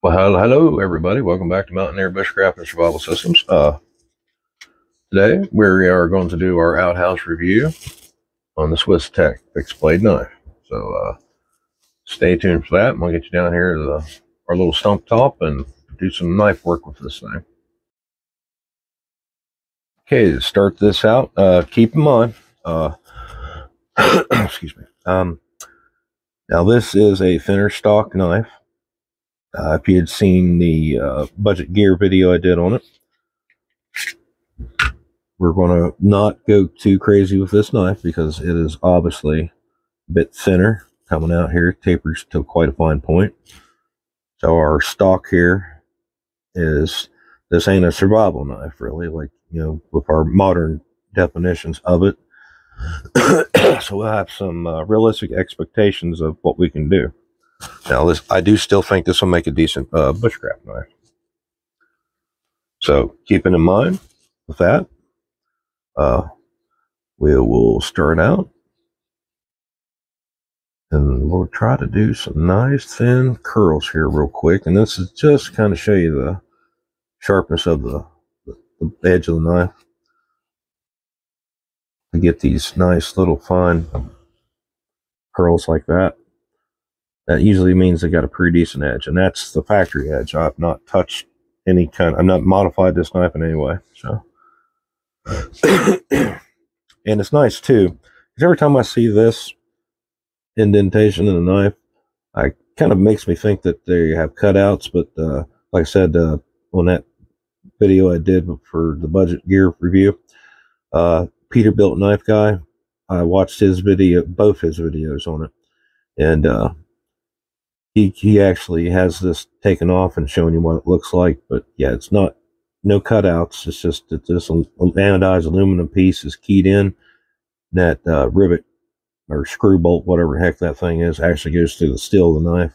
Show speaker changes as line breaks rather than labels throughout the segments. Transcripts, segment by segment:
Well, hello everybody. Welcome back to Mountaineer Bushcraft and Survival Systems. Today we are going to do our Outhouse review on the Swiss Tech fixed blade knife. So stay tuned for that. I'm going to get you down here to our little stump top and do some knife work with this thing. Okay, to start this out, keep in mind, excuse me. Now this is a thinner stock knife. If you had seen the budget gear video I did on it, we're going to not go too crazy with this knife because it is obviously a bit thinner coming out here. It tapers to quite a fine point. So our stock here is, this ain't a survival knife really, like, you know, with our modern definitions of it. So we'll have some realistic expectations of what we can do. Now this, I do still think this will make a decent bushcraft knife. So keeping in mind with that, we will start out and we'll try to do some nice thin curls here real quick. And this is just kind of show you the sharpness of the edge of the knife to get these nice little fine curls like that. That usually means they got a pretty decent edge, and that's the factory edge. I've not touched any kind, I've not modified this knife in any way. So and it's nice too, because every time I see this indentation in the knife, I kind of makes me think that they have cutouts. But like I said, on that video I did for the budget gear review, Peterbilt knife guy, I watched his video, both his videos on it, and he actually has this taken off and showing you what it looks like. But yeah, it's not, no cutouts. It's just that this anodized aluminum piece is keyed in. That rivet or screw bolt, whatever the heck that thing is, actually goes through the steel of the knife,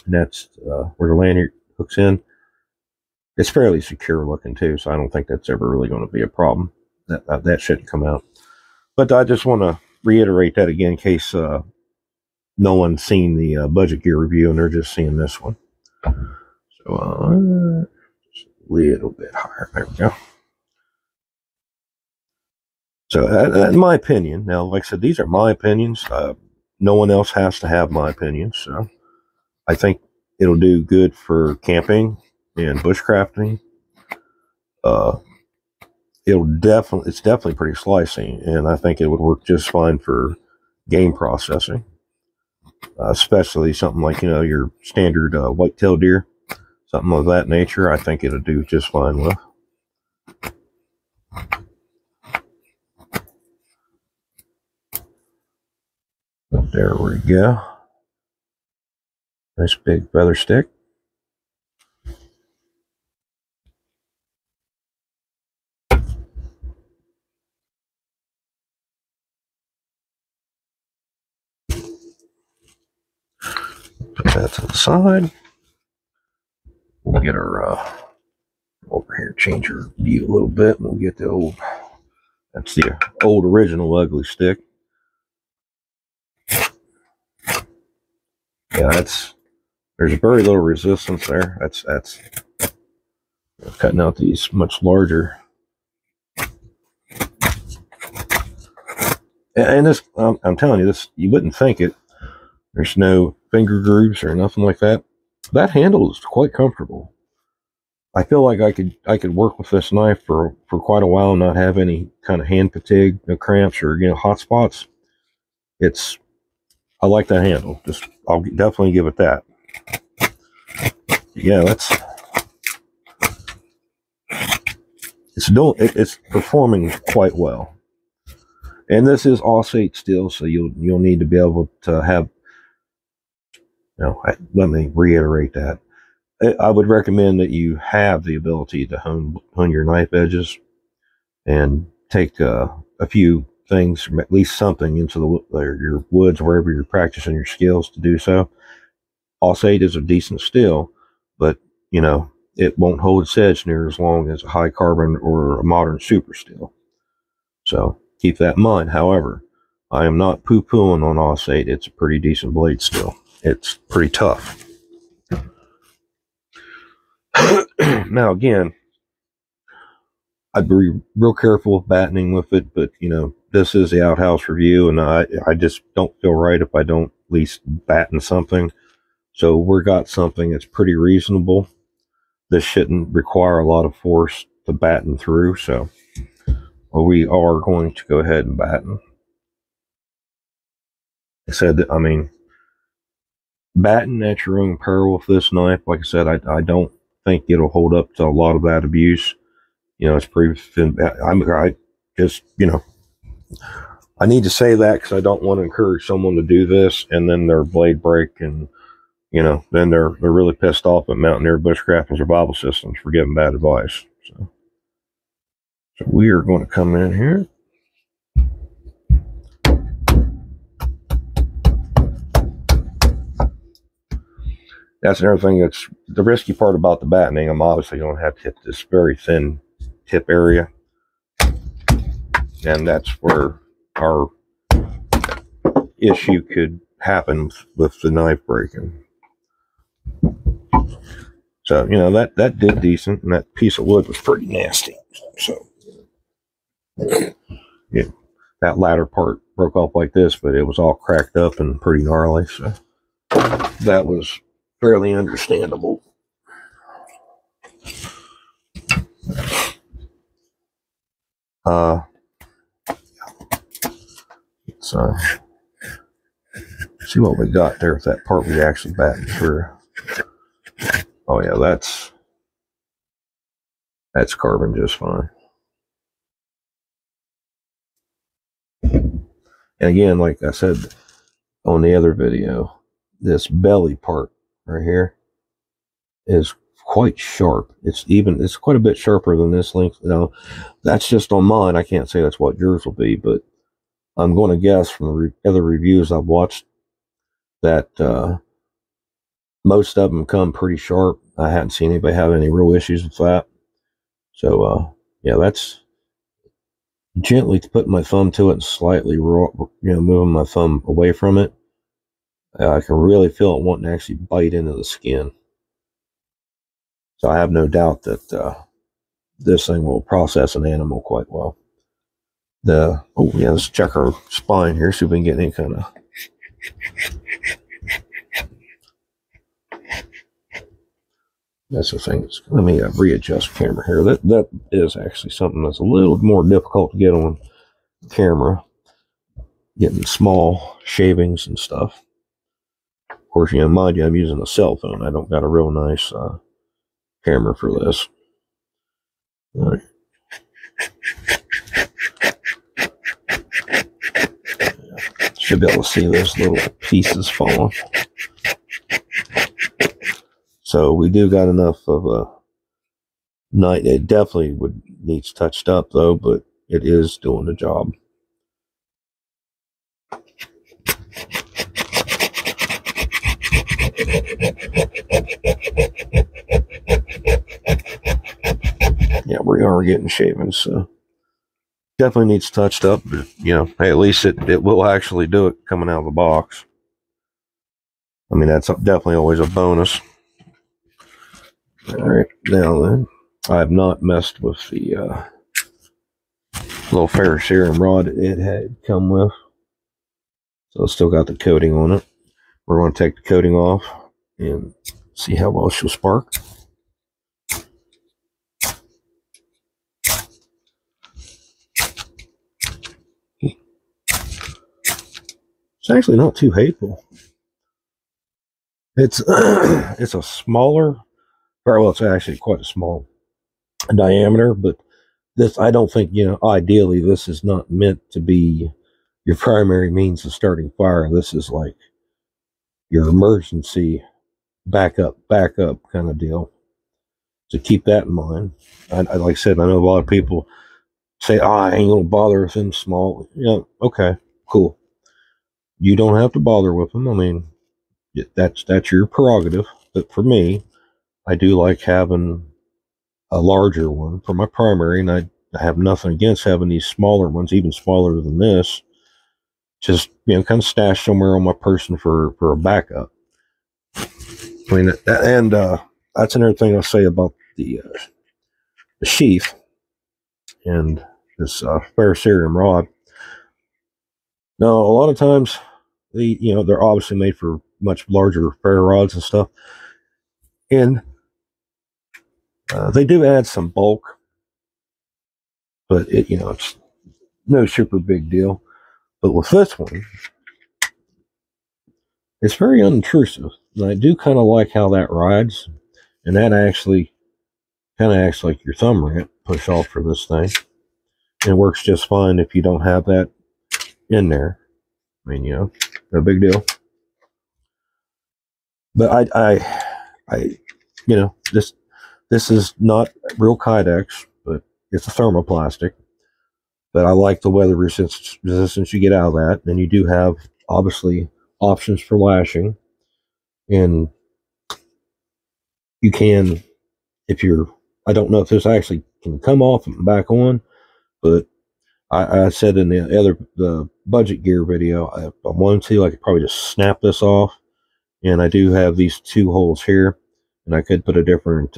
and that's where the lanyard hooks in. It's fairly secure looking too, so I don't think that's ever really going to be a problem. That shouldn't come out. But I just want to reiterate that again in case no one's seen the budget gear review and they're just seeing this one. So just a little bit higher. There we go. So in my opinion, now like I said, these are my opinions. No one else has to have my opinions. So I think it'll do good for camping and bushcrafting. It's definitely pretty slicey, and I think it would work just fine for game processing. Especially something like, you know, your standard white-tailed deer, something of that nature. I think it'll do just fine with. There we go. Nice big feather stick. Put that to the side. We'll get our over here, change our view a little bit, and we'll get the old, that's the old original ugly stick. Yeah, there's very little resistance there. That's cutting out these much larger. And this, I'm telling you, this, you wouldn't think it. There's no finger grooves or nothing like that. That handle is quite comfortable. I feel like I could work with this knife for quite a while and not have any kind of hand fatigue, no cramps or, you know, hot spots. I like that handle. Just, I'll definitely give it that. Yeah, it's performing quite well. And this is Aussie steel, so you'll need to be able to have. No, let me reiterate that. I would recommend that you have the ability to hone your knife edges and take a few things, at least something, into your woods, wherever you're practicing your skills to do so. Aussie is a decent steel, but, you know, it won't hold its edge near as long as a high carbon or a modern super steel. So keep that in mind. However, I am not poo-pooing on Aussie. It's a pretty decent blade still. It's pretty tough. Now again, I'd be real careful with battening with it, but you know, this is the Outhouse review, and I just don't feel right if I don't at least batten something. So we got something that's pretty reasonable. This shouldn't require a lot of force to batten through, so we are going to go ahead and batten. I said, I mean, batten at your own peril with this knife. Like I said, I don't think it'll hold up to a lot of that abuse. You know, it's pretty. I just, you know, I need to say that because I don't want to encourage someone to do this and then their blade break, and you know, then they're really pissed off at Mountaineer Bushcraft and Survival Systems for giving bad advice. So we are going to come in here. That's another thing that's the risky part about the battening. I'm obviously going to have to hit this very thin tip area, and that's where our issue could happen with the knife breaking. So, you know, that did decent, and that piece of wood was pretty nasty. So, yeah, that latter part broke off like this, but it was all cracked up and pretty gnarly. So, that was fairly understandable. Let's see what we got there with that part we actually battened through. Oh yeah, that's carbon just fine. And again, like I said on the other video, this belly part right here is quite sharp. It's quite a bit sharper than this length. You know, that's just on mine. I can't say that's what yours will be, but I'm going to guess from the other reviews I've watched that most of them come pretty sharp. I haven't seen anybody have any real issues with that. So, yeah, that's gently putting my thumb to it and slightly, moving my thumb away from it. I can really feel it wanting to actually bite into the skin. So I have no doubt that this thing will process an animal quite well. Let's check our spine here, see if we can get any kind of. That's the thing. Let me readjust camera here. That is actually something that's a little more difficult to get on camera. Getting small shavings and stuff. Of course, you know, mind you, I'm using a cell phone. I don't got a real nice camera for this. All right. Should be able to see those little pieces falling. So we do got enough of a knife. It definitely needs touched up though, but it is doing the job. Yeah, we are getting shavings, so definitely needs touched up, but you know, hey, at least it will actually do it coming out of the box. I mean, that's definitely always a bonus. All right, now then, I have not messed with the little ferrocerium rod it had come with, so it's still got the coating on it. We're going to take the coating off and see how well she'll spark. It's actually not too hateful. It's it's a smaller, well, it's actually quite a small diameter, but this, I don't think, you know, ideally this is not meant to be your primary means of starting fire. This is like your emergency backup kind of deal. So keep that in mind. I like I said, I know a lot of people say, oh, I ain't gonna bother with them small. You know, okay, cool. You don't have to bother with them. I mean, that's your prerogative. But for me, I do like having a larger one for my primary, and I have nothing against having these smaller ones, even smaller than this. Just, you know, kind of stashed somewhere on my person for a backup. I mean, and that's another thing I'll say about the sheath and this ferrocerium rod. Now, a lot of times, they're obviously made for much larger ferro rods and stuff, and they do add some bulk, but it's no super big deal. But with this one, it's very unintrusive, and I do kind of like how that rides, and that actually kind of acts like your thumb ramp push off for this thing. And it works just fine if you don't have that in there. I mean, no big deal. But this is not real Kydex, but it's a thermoplastic. But I like the weather resistance you get out of that. And you do have, obviously, options for lashing. And you can, I don't know if this actually can come off and back on, but I said in the budget gear video, I wanted to, I could probably just snap this off. And I do have these 2 holes here, and I could put a different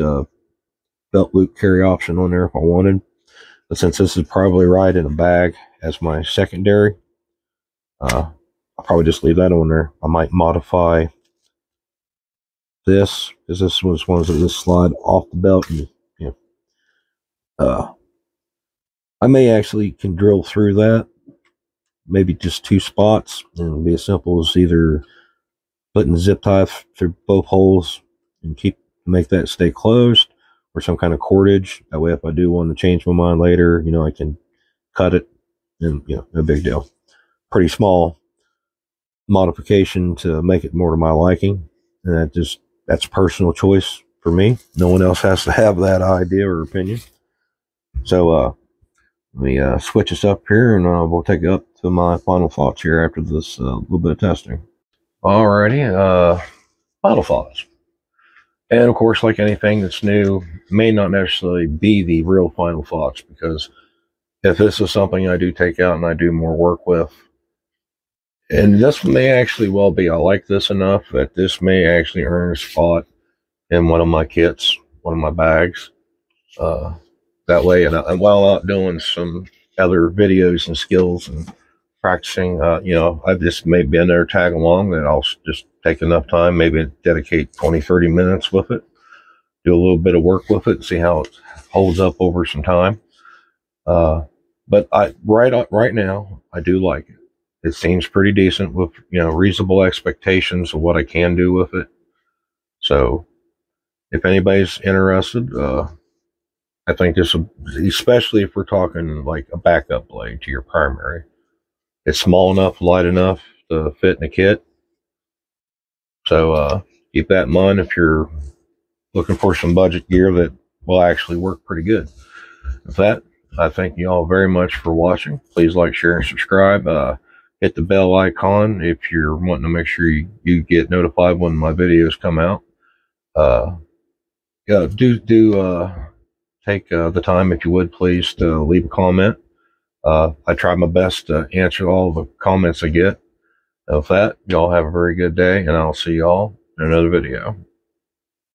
belt loop carry option on there if I wanted. But since this is probably right in a bag as my secondary, I'll probably just leave that on there. I might modify this, because this was ones that just slide off the belt, and I may actually can drill through that, maybe just 2 spots, and it'll be as simple as either putting zip tie through both holes and make that stay closed, or some kind of cordage. That way, if I do want to change my mind later, I can cut it, and no big deal. Pretty small modification to make it more to my liking, and that's personal choice for me. No one else has to have that idea or opinion. So let me switch this up here, and we'll take it up to my final thoughts here after this little bit of testing. Alrighty, final thoughts. And of course, like anything that's new, may not necessarily be the real final thoughts, because if this is something I do take out and I do more work with, and this may actually well be, I like this enough that this may actually earn a spot in one of my kits, one of my bags. That way, and while out doing some other videos and skills and practicing, I've just maybe been there tag along, that I'll just take enough time, maybe dedicate 20-30 minutes with it, do a little bit of work with it, see how it holds up over some time. But right now, I do like it. It seems pretty decent with reasonable expectations of what I can do with it. So if anybody's interested, I think this will, especially if we're talking like a backup blade to your primary, it's small enough, light enough to fit in a kit. So keep that in mind if you're looking for some budget gear that will actually work pretty good. With that, I thank you all very much for watching. Please like, share, and subscribe. Hit the bell icon if you're wanting to make sure you get notified when my videos come out. Take the time, if you would, please, to leave a comment. I try my best to answer all the comments I get. With that, y'all have a very good day, and I'll see y'all in another video.